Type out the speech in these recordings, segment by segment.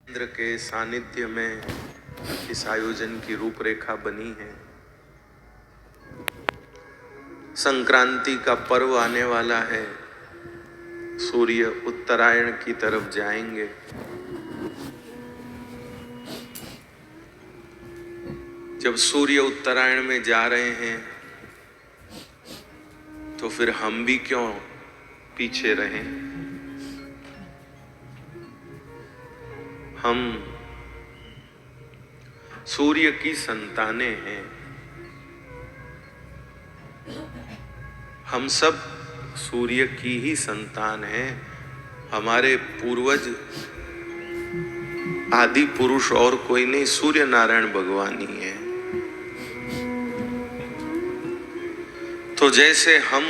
इंद्र के सानिध्य में इस आयोजन की रूपरेखा बनी है। संक्रांति का पर्व आने वाला है। सूर्य उत्तरायण की तरफ जाएंगे। जब सूर्य उत्तरायण में जा रहे हैं तो फिर हम भी क्यों पीछे रहें। हम सूर्य की संतानें हैं। हम सब सूर्य की ही संतान हैं। हमारे पूर्वज आदि पुरुष और कोई नहीं, सूर्य नारायण भगवान ही है। तो जैसे हम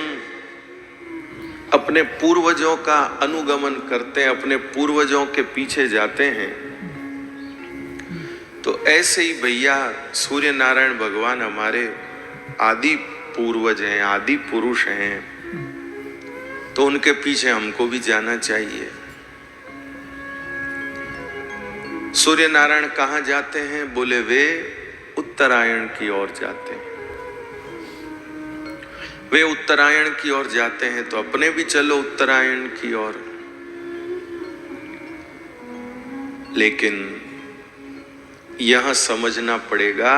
अपने पूर्वजों का अनुगमन करते हैं, अपने पूर्वजों के पीछे जाते हैं, तो ऐसे ही भैया सूर्य नारायण भगवान हमारे आदि पूर्वज हैं, आदि पुरुष हैं। तो उनके पीछे हमको भी जाना चाहिए। सूर्य नारायण कहाँ जाते हैं? बोले वे उत्तरायण की ओर जाते हैं। वे उत्तरायण की ओर जाते हैं तो अपने भी चलो उत्तरायण की ओर। लेकिन यह समझना पड़ेगा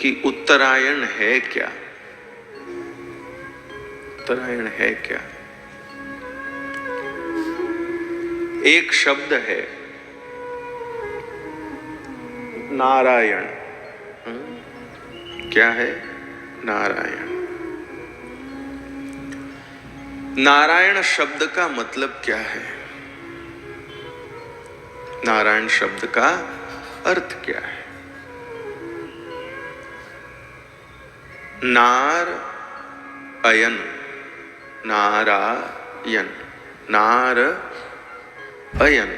कि उत्तरायण है क्या। उत्तरायण है क्या? एक शब्द है नारायण। क्या है? नारायण। नारायण शब्द का मतलब क्या है? नारायण शब्द का अर्थ क्या है? नार अयन, नारायण, नार अयन।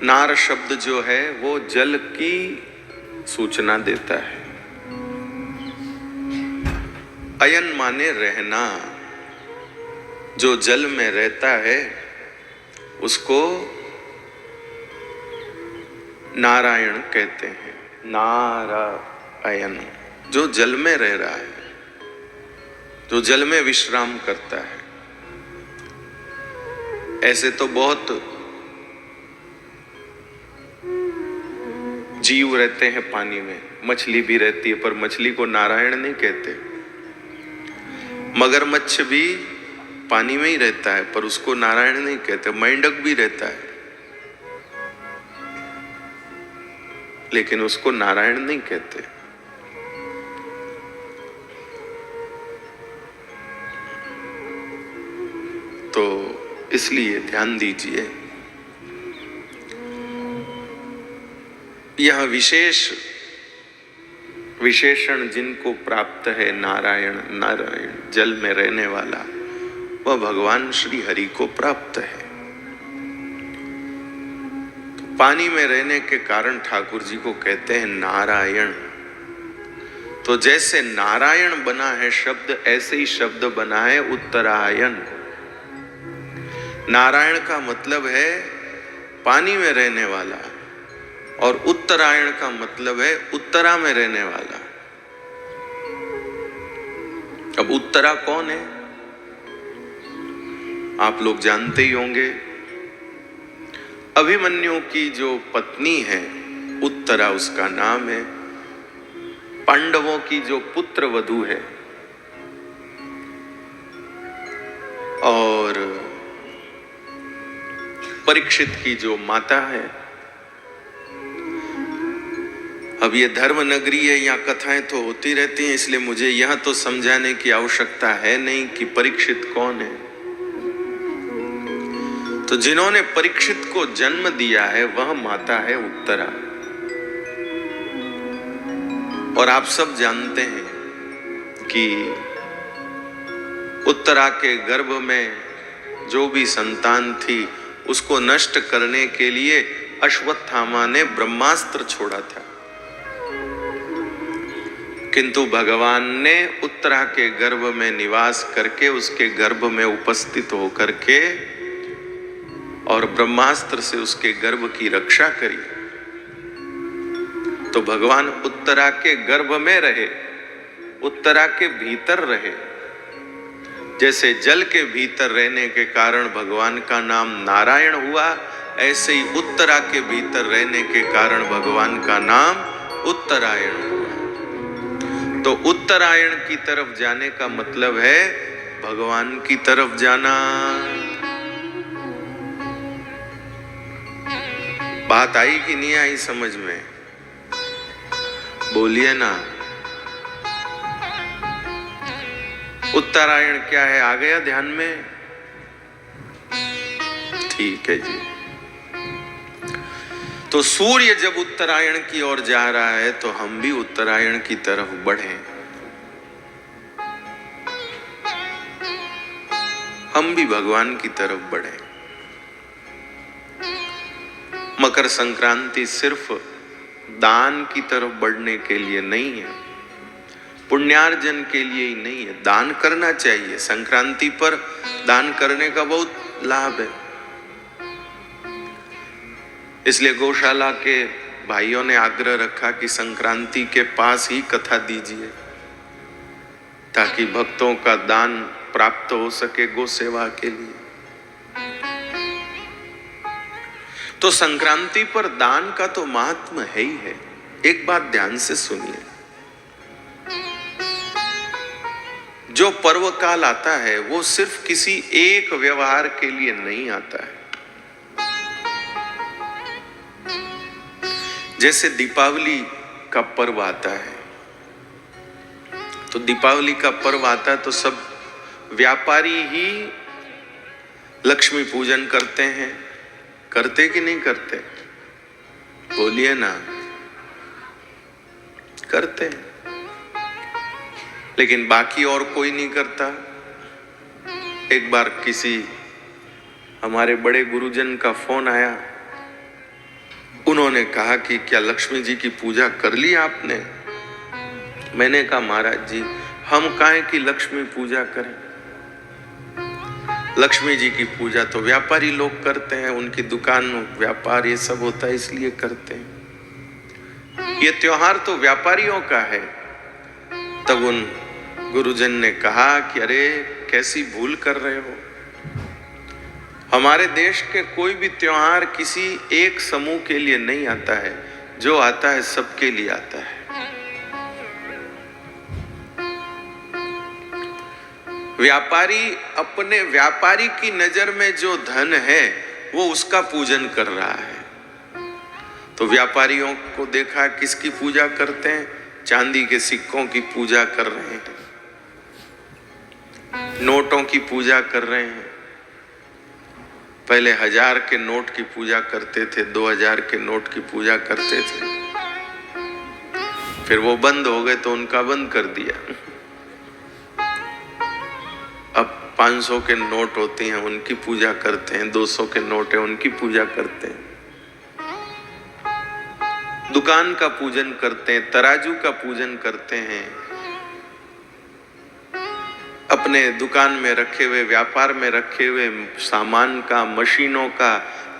नार शब्द जो है वो जल की सूचना देता है। अयन माने रहना। जो जल में रहता है उसको नारायण कहते हैं। नारायण, जो जल में रह रहा है, जो जल में विश्राम करता है। ऐसे तो बहुत जीव रहते हैं पानी में, मछली भी रहती है, पर मछली को नारायण नहीं कहते। मगरमच्छ भी पानी में ही रहता है पर उसको नारायण नहीं कहते। मेंढक भी रहता है लेकिन उसको नारायण नहीं कहते। तो इसलिए ध्यान दीजिए, यह विशेषण जिनको प्राप्त है, नारायण, नारायण जल में रहने वाला, वह भगवान श्री हरि को प्राप्त है। तो पानी में रहने के कारण ठाकुर जी को कहते हैं नारायण। तो जैसे नारायण बना है शब्द, ऐसे ही शब्द बना है उत्तरायण। नारायण का मतलब है पानी में रहने वाला और उत्तरायण का मतलब है उत्तरा में रहने वाला। अब उत्तरा कौन है? आप लोग जानते ही होंगे। अभिमन्यु की जो पत्नी है उत्तरा उसका नाम है। पांडवों की जो पुत्र वधू है और परीक्षित की जो माता है। अब ये धर्म नगरी है, यहाँ कथाएं तो होती रहती हैं, इसलिए मुझे यह तो समझाने की आवश्यकता है नहीं कि परीक्षित कौन है। तो जिन्होंने परीक्षित को जन्म दिया है वह माता है उत्तरा। और आप सब जानते हैं कि उत्तरा के गर्भ में जो भी संतान थी उसको नष्ट करने के लिए अश्वत्थामा ने ब्रह्मास्त्र छोड़ा था। किंतु भगवान ने उत्तरा के गर्भ में निवास करके, उसके गर्भ में उपस्थित होकर के और ब्रह्मास्त्र से उसके गर्भ की रक्षा करी, तो भगवान उत्तरा के गर्भ में रहे, उत्तरा के भीतर रहे। जैसे जल के भीतर रहने के कारण भगवान का नाम नारायण हुआ, ऐसे ही उत्तरा के भीतर रहने के कारण भगवान का नाम उत्तरायण हुआ। तो उत्तरायण की तरफ जाने का मतलब है भगवान की तरफ जाना। बात आई कि नहीं आई समझ में? बोलिए ना। उत्तरायण क्या है, आ गया ध्यान में? ठीक है जी। तो सूर्य जब उत्तरायण की ओर जा रहा है तो हम भी उत्तरायण की तरफ बढ़ें, हम भी भगवान की तरफ बढ़ें। मकर संक्रांति सिर्फ दान की तरफ बढ़ने के लिए नहीं है, पुण्यार्जन के लिए ही नहीं है। दान करना चाहिए, संक्रांति पर दान करने का बहुत लाभ है। इसलिए गौशाला के भाइयों ने आग्रह रखा कि संक्रांति के पास ही कथा दीजिए, ताकि भक्तों का दान प्राप्त हो सके गौ सेवा के लिए। तो संक्रांति पर दान का तो महात्म है ही है। एक बात ध्यान से सुनिए, जो पर्व काल आता है वो सिर्फ किसी एक व्यवहार के लिए नहीं आता है। जैसे दीपावली का पर्व आता है, तो दीपावली का पर्व आता है तो सब व्यापारी ही लक्ष्मी पूजन करते हैं। करते कि नहीं करते? बोलिए ना। करते हैं, लेकिन बाकी और कोई नहीं करता। एक बार किसी हमारे बड़े गुरुजन का फोन आया, उन्होंने कहा कि क्या लक्ष्मी जी की पूजा कर ली आपने? मैंने कहा महाराज जी, हम काहे की लक्ष्मी पूजा करें? लक्ष्मी जी की पूजा तो व्यापारी लोग करते हैं, उनकी दुकान व्यापार ये सब होता है इसलिए करते हैं। ये त्योहार तो व्यापारियों का है। तब उन गुरुजन ने कहा कि अरे कैसी भूल कर रहे हो, हमारे देश के कोई भी त्योहार किसी एक समूह के लिए नहीं आता है, जो आता है सबके लिए आता है। व्यापारी अपने व्यापारी की नजर में जो धन है वो उसका पूजन कर रहा है। तो व्यापारियों को देखा किसकी पूजा करते हैं? चांदी के सिक्कों की पूजा कर रहे हैं, नोटों की पूजा कर रहे हैं। पहले 1000 के नोट की पूजा करते थे, 2000 के नोट की पूजा करते थे, फिर वो बंद हो गए तो उनका बंद कर दिया। अब 500 के नोट होते हैं उनकी पूजा करते हैं, 200 के नोट है उनकी पूजा करते हैं, दुकान का पूजन करते हैं, तराजू का पूजन करते हैं, अपने दुकान में रखे हुए, व्यापार में रखे हुए सामान का, मशीनों का,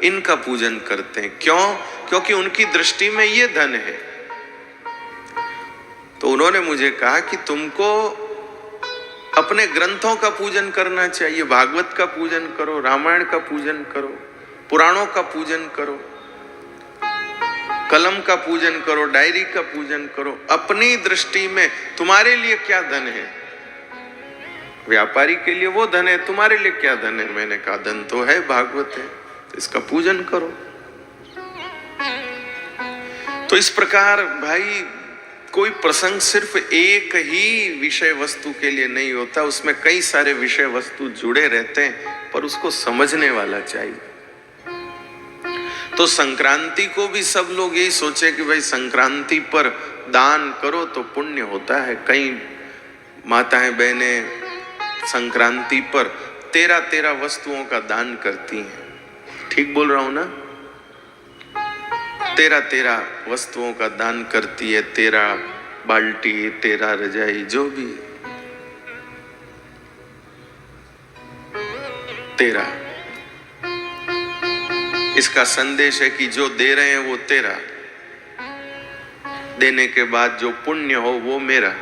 इनका पूजन करते हैं। क्यों? क्योंकि उनकी दृष्टि में ये धन है। तो उन्होंने मुझे कहा कि तुमको अपने ग्रंथों का पूजन करना चाहिए, भागवत का पूजन करो, रामायण का पूजन करो, पुराणों का पूजन करो, कलम का पूजन करो, डायरी का पूजन करो। अपनी दृष्टि में तुम्हारे लिए क्या धन है? व्यापारी के लिए वो धन है, तुम्हारे लिए क्या धन है? मैंने कहा धन तो है, भागवत है, तो इसका पूजन करो। तो इस प्रकार भाई कोई प्रसंग सिर्फ एक ही विषय वस्तु के लिए नहीं होता, उसमें कई सारे विषय वस्तु जुड़े रहते हैं, पर उसको समझने वाला चाहिए। तो संक्रांति को भी सब लोग यही सोचे कि भाई संक्रांति पर दान करो तो पुण्य होता है। कई माताएं बहनें संक्रांति पर 13 वस्तुओं का दान करती हैं। ठीक बोल रहा हूं ना? 13 वस्तुओं का दान करती है, 13 बाल्टी, 13 रजाई, जो भी 13। इसका संदेश है कि जो दे रहे हैं वो तेरा, देने के बाद जो पुण्य हो वो मेरा।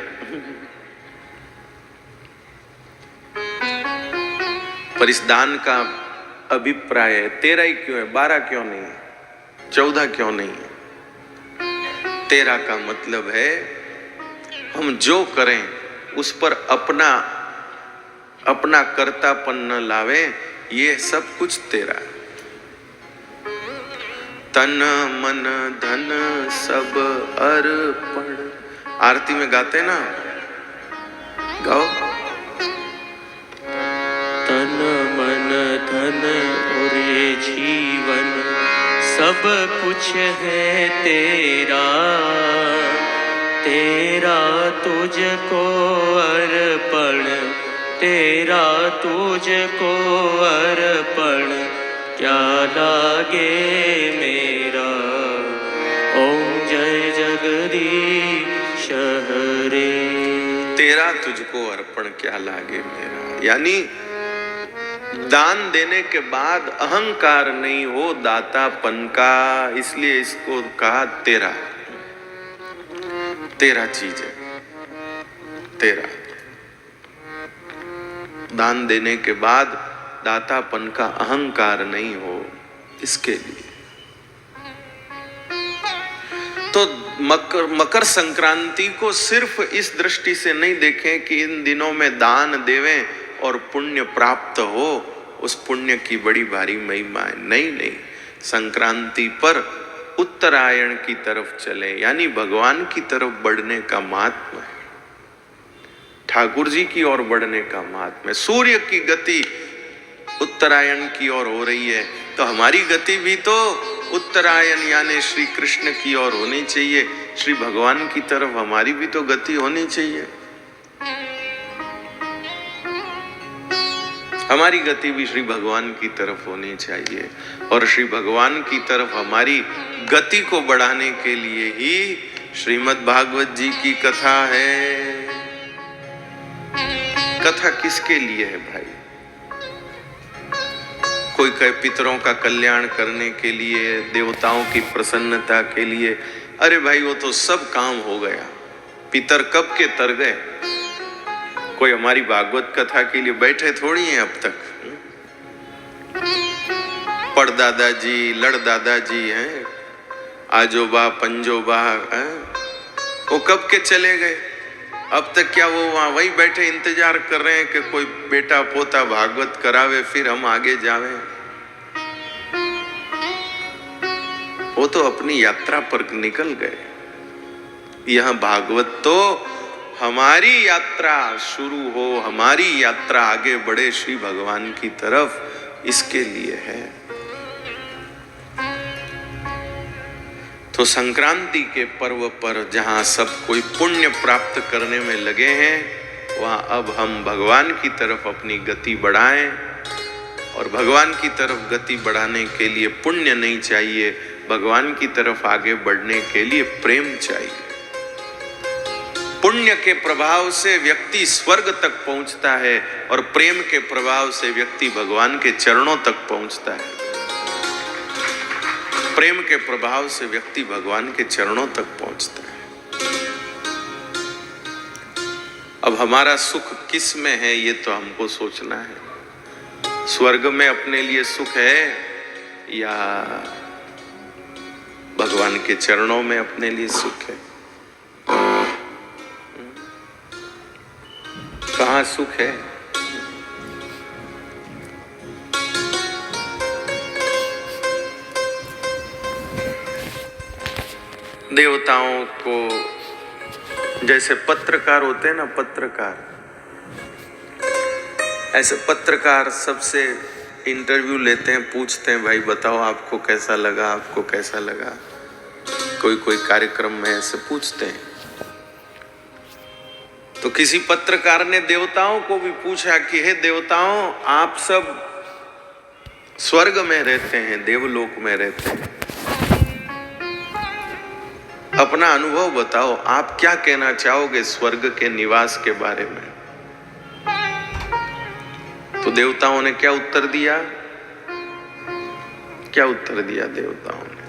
पर इस दान का अभिप्राय है तेरा ही क्यों है, 12 क्यों नहीं है, 14 क्यों नहीं है? तेरा का मतलब है हम जो करें उस पर अपना कर्तापन न लावे, ये सब कुछ तेरा है। तन मन धन सब अर्पण, आरती में गाते ना, गाओ। तन मन धन और जीवन सब कुछ है तेरा, तेरा तुझको अर्पण, तेरा तुझको अर्पण, क्या लागे मेरा। ओम जय जगदीश हरे। तेरा तुझको अर्पण क्या लागे मेरा, यानी दान देने के बाद अहंकार नहीं हो दातापन का, इसलिए इसको कहा तेरा। तेरा चीज है, तेरा। दान देने के बाद दातापन का अहंकार नहीं हो, इसके लिए। तो मकर संक्रांति को सिर्फ इस दृष्टि से नहीं देखें कि इन दिनों में दान देवें और पुण्य प्राप्त हो, उस पुण्य की बड़ी भारी महिमा है। नहीं, संक्रांति पर उत्तरायण की तरफ चले, यानी भगवान की तरफ बढ़ने का महात्मा है, ठाकुर जी की ओर बढ़ने का महात्मा है। सूर्य की गति उत्तरायण की ओर हो रही है, तो हमारी गति भी तो उत्तरायण यानी श्री कृष्ण की ओर होनी चाहिए, श्री भगवान की तरफ हमारी भी तो गति होनी चाहिए। हमारी गति भी श्री भगवान की तरफ होनी चाहिए, और श्री भगवान की तरफ हमारी गति को बढ़ाने के लिए ही श्रीमद् भागवत जी की कथा है। कथा किसके लिए है भाई? कोई कहे पितरों का कल्याण करने के लिए, देवताओं की प्रसन्नता के लिए। अरे भाई वो तो सब काम हो गया, पितर कब के तर गए। कोई हमारी भागवत कथा के लिए बैठे थोड़ी हैं अब तक। पड़ दादाजी, लड़ दादाजी हैं, आजोबा पंजोबा हैं, वो कब के चले गए। अब तक क्या वो वहां वही बैठे इंतजार कर रहे हैं कि कोई बेटा पोता भागवत करावे फिर हम आगे जावें। वो तो अपनी यात्रा पर निकल गए। यह भागवत तो हमारी यात्रा शुरू हो, हमारी यात्रा आगे बढ़े श्री भगवान की तरफ, इसके लिए है। तो संक्रांति के पर्व पर जहां सब कोई पुण्य प्राप्त करने में लगे हैं, वहां अब हम भगवान की तरफ अपनी गति बढ़ाएं। और भगवान की तरफ गति बढ़ाने के लिए पुण्य नहीं चाहिए, भगवान की तरफ आगे बढ़ने के लिए प्रेम चाहिए। पुण्य के प्रभाव से व्यक्ति स्वर्ग तक पहुंचता है, और प्रेम के प्रभाव से व्यक्ति भगवान के चरणों तक पहुंचता है। प्रेम के प्रभाव से व्यक्ति भगवान के चरणों तक पहुंचता है। अब हमारा सुख किस में है, ये तो हमको सोचना है। स्वर्ग में अपने लिए सुख है या भगवान के चरणों में अपने लिए सुख है? कहाँ सुख है? देवताओं को जैसे पत्रकार होते हैं ना, पत्रकार, ऐसे पत्रकार सबसे इंटरव्यू लेते हैं, पूछते हैं भाई बताओ आपको कैसा लगा, आपको कैसा लगा। कोई कार्यक्रम में ऐसे पूछते हैं। तो किसी पत्रकार ने देवताओं को भी पूछा कि हे देवताओं, आप सब स्वर्ग में रहते हैं, देवलोक में रहते हैं, अपना अनुभव बताओ, आप क्या कहना चाहोगे स्वर्ग के निवास के बारे में। तो देवताओं ने क्या उत्तर दिया? क्या उत्तर दिया देवताओं ने?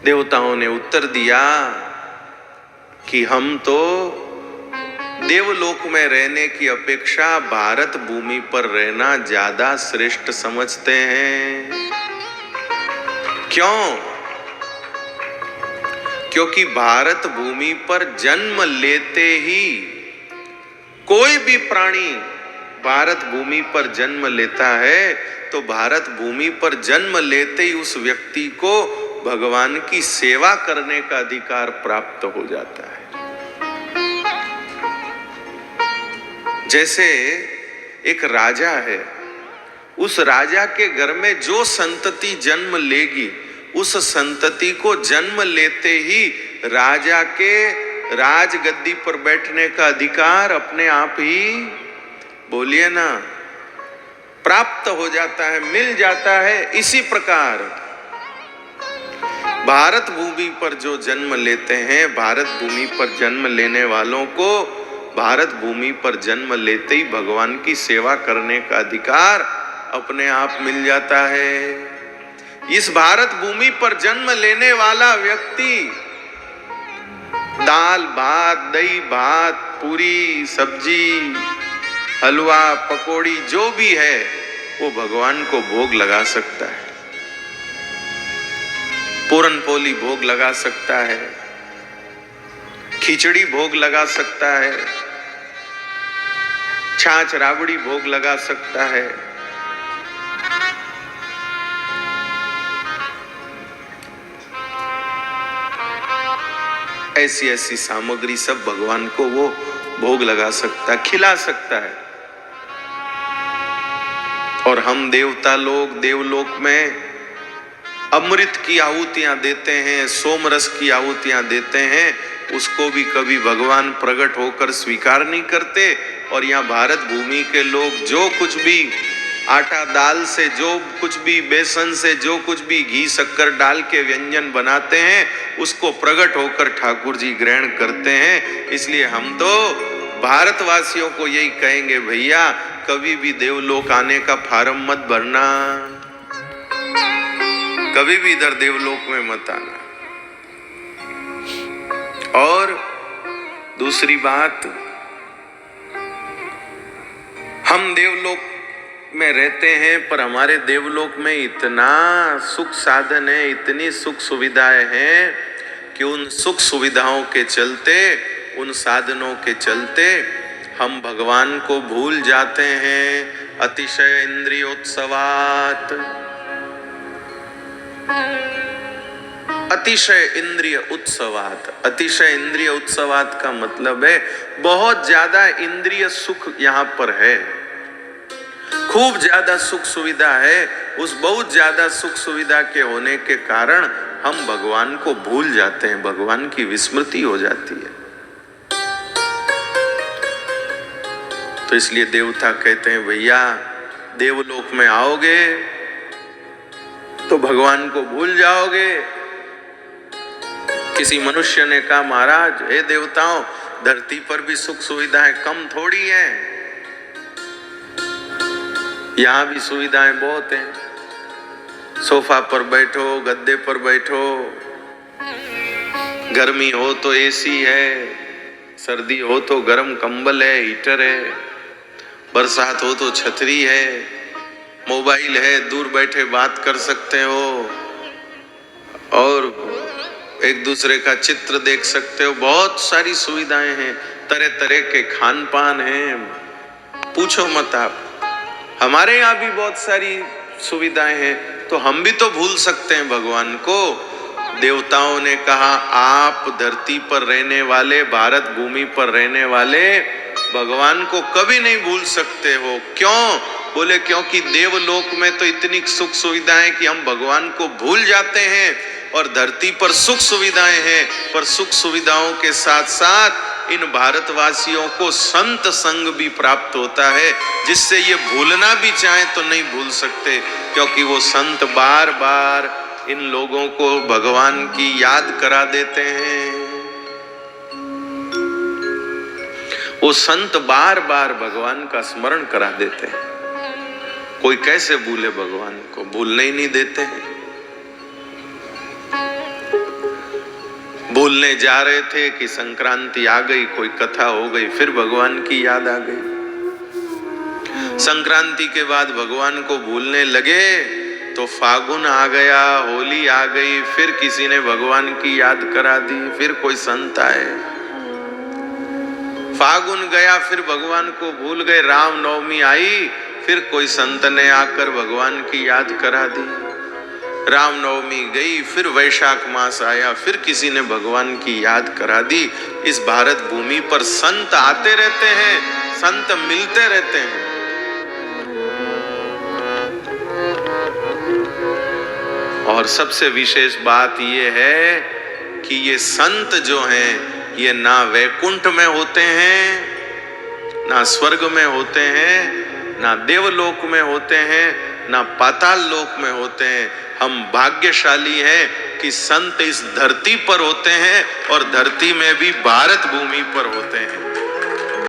देवताओं ने उत्तर दिया कि हम तो देवलोक में रहने की अपेक्षा भारत भूमि पर रहना ज्यादा श्रेष्ठ समझते हैं। क्यों? क्योंकि भारत भूमि पर जन्म लेते ही कोई भी प्राणी भारत भूमि पर जन्म लेता है तो भारत भूमि पर जन्म लेते ही उस व्यक्ति को भगवान की सेवा करने का अधिकार प्राप्त हो जाता है। जैसे एक राजा है, उस राजा के घर में जो संतति जन्म लेगी, उस संतति को जन्म लेते ही राजा के राजगद्दी पर बैठने का अधिकार अपने आप ही, बोलिए ना, प्राप्त हो जाता है, मिल जाता है। इसी प्रकार भारत भूमि पर जो जन्म लेते हैं, भारत भूमि पर जन्म लेने वालों को भारत भूमि पर जन्म लेते ही भगवान की सेवा करने का अधिकार अपने आप मिल जाता है। इस भारत भूमि पर जन्म लेने वाला व्यक्ति दाल भात, दही भात, पूरी सब्जी, हलवा, पकौड़ी जो भी है वो भगवान को भोग लगा सकता है। पूरन पोली भोग लगा सकता है, खिचड़ी भोग लगा सकता है, छाछ राबड़ी भोग लगा सकता है। ऐसी ऐसी सामग्री सब भगवान को वो भोग लगा सकता है, खिला सकता है। और हम देवता लोग देवलोक में अमृत की आहुतियां देते हैं, सोमरस की आहुतियां देते हैं, उसको भी कभी भगवान प्रकट होकर स्वीकार नहीं करते। और यहाँ भारत भूमि के लोग जो कुछ भी आटा दाल से, जो कुछ भी बेसन से, जो कुछ भी घी शक्कर डाल के व्यंजन बनाते हैं, उसको प्रकट होकर ठाकुर जी ग्रहण करते हैं। इसलिए हम तो भारतवासियों को यही कहेंगे, भैया कभी भी देवलोक आने का फार्म मत भरना, कभी भी इधर देवलोक में मत आना। और दूसरी बात, हम देवलोक में रहते हैं पर हमारे देवलोक में इतना सुख साधन है, इतनी सुख सुविधाएं हैं कि उन सुख सुविधाओं के चलते, उन साधनों के चलते हम भगवान को भूल जाते हैं। अतिशय इंद्रियोत्सवात, अतिशय इंद्रिय उत्सवात। अतिशय इंद्रिय उत्सवात का मतलब है बहुत ज्यादा इंद्रिय सुख यहाँ पर है, खूब ज्यादा सुख सुविधा है। उस बहुत ज्यादा सुख सुविधा के होने के कारण हम भगवान को भूल जाते हैं, भगवान की विस्मृति हो जाती है। तो इसलिए देवता कहते हैं, भैया देवलोक में आओगे तो भगवान को भूल जाओगे। किसी मनुष्य ने कहा, महाराज हे देवताओं, धरती पर भी सुख सुविधाएं कम थोड़ी हैं, यहां भी सुविधाएं बहुत हैं। सोफा पर बैठो, गद्दे पर बैठो, गर्मी हो तो एसी है, सर्दी हो तो गर्म कंबल है, हीटर है, बरसात हो तो छतरी है, मोबाइल है, दूर बैठे बात कर सकते हो और एक दूसरे का चित्र देख सकते हो। बहुत सारी सुविधाएं हैं, तरह तरह के खान पान हैं, पूछो मत आप। हमारे यहाँ भी बहुत सारी सुविधाएं हैं, तो हम भी तो भूल सकते हैं भगवान को। देवताओं ने कहा, आप धरती पर रहने वाले, भारत भूमि पर रहने वाले भगवान को कभी नहीं भूल सकते हो। क्यों? बोले क्योंकि देवलोक में तो इतनी सुख सुविधाएं कि हम भगवान को भूल जाते हैं, और धरती पर सुख सुविधाएं हैं, पर सुख सुविधाओं के साथ साथ इन भारतवासियों को संत संग भी प्राप्त होता है, जिससे ये भूलना भी चाहे तो नहीं भूल सकते, क्योंकि वो संत बार बार इन लोगों को भगवान की याद करा देते हैं। वो संत बार बार भगवान का स्मरण करा देते हैं। कोई कैसे भूले भगवान को, भूलने ही नहीं देते हैं। भूलने जा रहे थे कि संक्रांति आ गई, कोई कथा हो गई, फिर भगवान की याद आ गई। संक्रांति के बाद भगवान को भूलने लगे तो फागुन आ गया, होली आ गई, फिर किसी ने भगवान की याद करा दी, फिर कोई संत आए। फागुन गया, फिर भगवान को भूल गए। रामनवमी आई, फिर कोई संत ने आकर भगवान की याद करा दी। रामनवमी गई, फिर वैशाख मास आया, फिर किसी ने भगवान की याद करा दी। इस भारत भूमि पर संत आते रहते हैं, संत मिलते रहते हैं। और सबसे विशेष बात यह है कि ये संत जो हैं ये ना वैकुंठ में होते हैं, ना स्वर्ग में होते हैं, ना देवलोक में होते हैं, ना पाताल लोक में होते हैं। हम भाग्यशाली हैं कि संत इस धरती पर होते हैं और धरती में भी भारत भूमि पर होते हैं।